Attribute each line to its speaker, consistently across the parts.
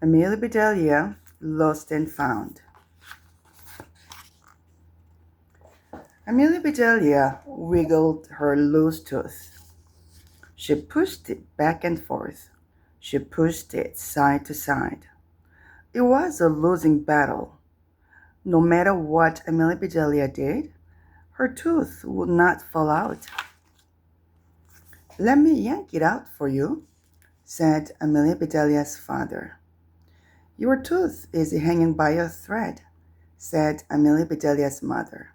Speaker 1: Amelia Bedelia, lost and found. Amelia Bedelia wiggled her loose tooth. She pushed it back and forth. She pushed it side to side. It was a losing battle. No matter what Amelia Bedelia did, her tooth would not fall out. "Let me yank it out for you," said Amelia Bedelia's father. "Your tooth is hanging by a thread," said Amelia Bedelia's mother.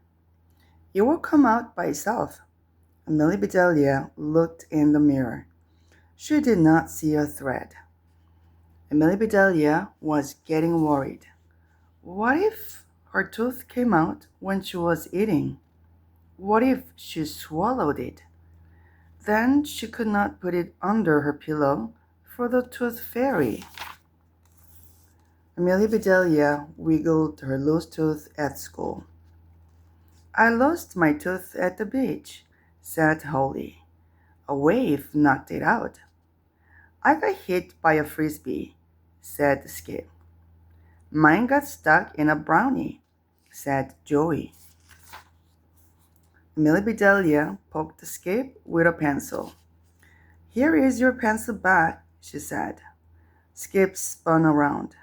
Speaker 1: "It will come out by itself." Amelia Bedelia looked in the mirror. She did not see a thread. Amelia Bedelia was getting worried. What if her tooth came out when she was eating? What if she swallowed it? Then she could not put it under her pillow for the tooth fairy. Amelia Bedelia wiggled her loose tooth at school. "I lost my tooth at the beach," said Holly. "A wave knocked it out." "I got hit by a frisbee," said Skip. "Mine got stuck in a brownie," said Joey. Amelia Bedelia poked Skip with a pencil. "Here is your pencil back," she said. Skip spun around.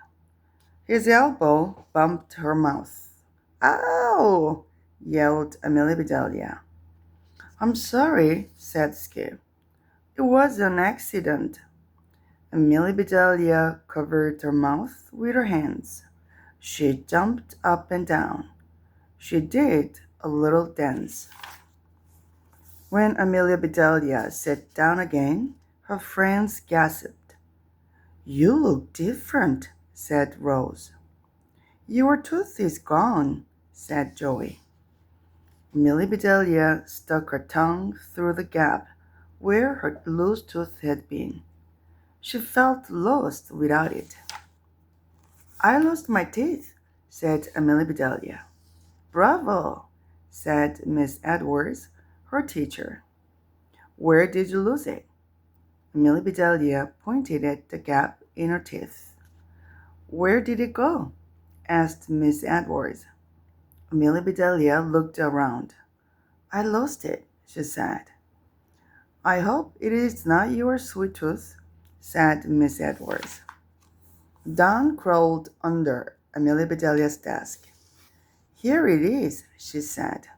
Speaker 1: His elbow bumped her mouth. "Ow!" yelled Amelia Bedelia. "I'm sorry," said Skip. "It was an accident." Amelia Bedelia covered her mouth with her hands. She jumped up and down. She did a little dance. When Amelia Bedelia sat down again, her friends gasped. "You look different," said Rose. "Your tooth is gone," said Joey. Amelia Bedelia stuck her tongue through the gap where her loose tooth had been. She felt lost without it. "I lost my teeth," said Amelia Bedelia. "Bravo," said Miss Edwards, her teacher. "Where did you lose it?" Amelia Bedelia pointed at the gap in her teeth. "Where did it go?" asked Miss Edwards. Amelia Bedelia looked around. "I lost it," she said. "I hope it is not your sweet tooth," said Miss Edwards. Dawn crawled under Amelia Bedelia's desk. "Here it is," she said.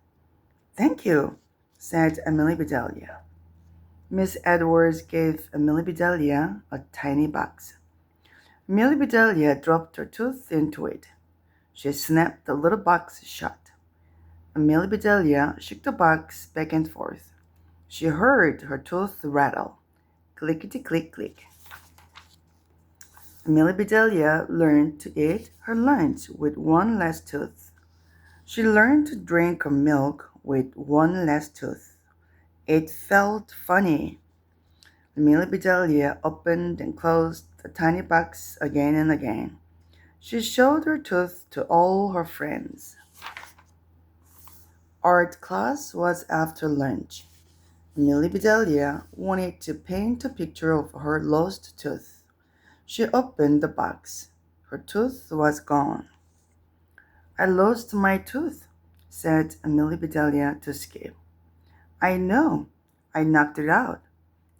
Speaker 1: "Thank you," said Amelia Bedelia. Miss Edwards gave Amelia Bedelia a tiny box. Amelia Bedelia dropped her tooth into it. She snapped the little box shut. Amelia Bedelia shook the box back and forth. She heard her tooth rattle. Clickety-click-click. Amelia Bedelia learned to eat her lunch with one less tooth. She learned to drink her milk with one less tooth. It felt funny. Amelia Bedelia opened and closed the tiny box again and again. She showed her tooth to all her friends. Art class was after lunch. Amelia Bedelia wanted to paint a picture of her lost tooth. She opened the box. Her tooth was gone. "I lost my tooth," said Amelia Bedelia to Skip. "I know. I knocked it out,"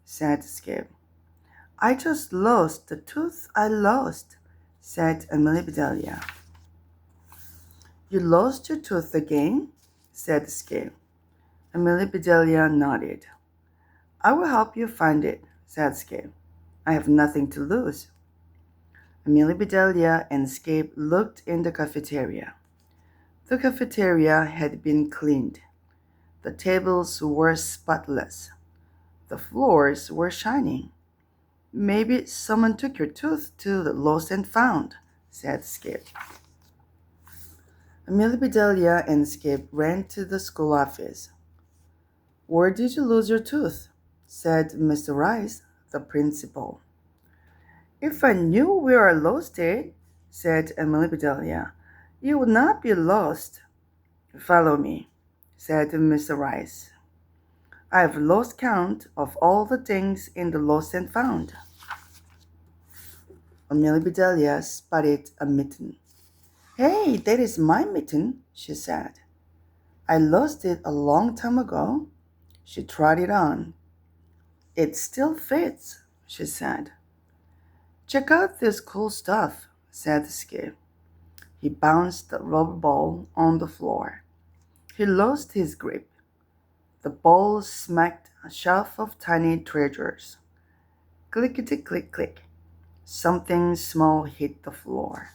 Speaker 1: said Skip. "I just lost the tooth I lost," said Amelia Bedelia. "You lost your tooth again?" said Skip. Amelia Bedelia nodded. "I will help you find it," said Skip. "I have nothing to lose." Amelia Bedelia and Skip looked in the cafeteria. The cafeteria had been cleaned. The tables were spotless. The floors were shining. "Maybe someone took your tooth to the lost and found," said Skip. Amelia Bedelia and Skip ran to the school office. "Where did you lose your tooth?" said Mr. Rice, the principal. "If I knew where I lost it," said Amelia Bedelia, "you would not be lost." "Follow me," said Mr. Rice. "I have lost count of all the things in the lost and found." Amelia Bedelia spotted a mitten. Hey, that is my mitten, she said. I lost it a long time ago. She tried it on. It still fits, she said. Check out this cool stuff, said Skip. He bounced the rubber ball on the floor. He lost his grip. The ball smacked a shelf of tiny treasures. Clickety click click. Something small hit the floor.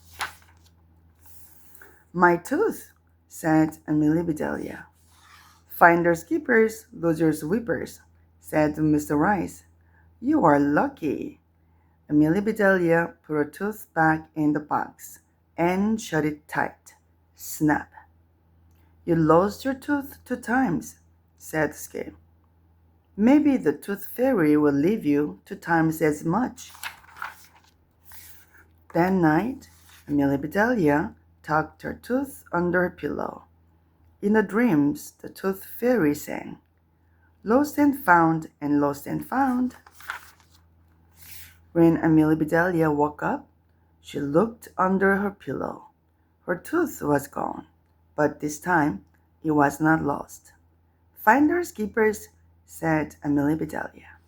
Speaker 1: My tooth, said Amelia Bedelia. Finders keepers, losers weepers, said Mr. Rice. You are lucky. Amelia Bedelia put her tooth back in the box and shut it tight. Snap. You lost your tooth 2 times, said Skip. Maybe the tooth fairy will leave you 2 times as much. That night, Amelia Bedelia tucked her tooth under her pillow. In her dreams, the tooth fairy sang, Lost and found and lost and found. When Amelia Bedelia woke up, she looked under her pillow. Her tooth was gone, but this time it was not lost. Finders keepers, said Amelia Bedelia.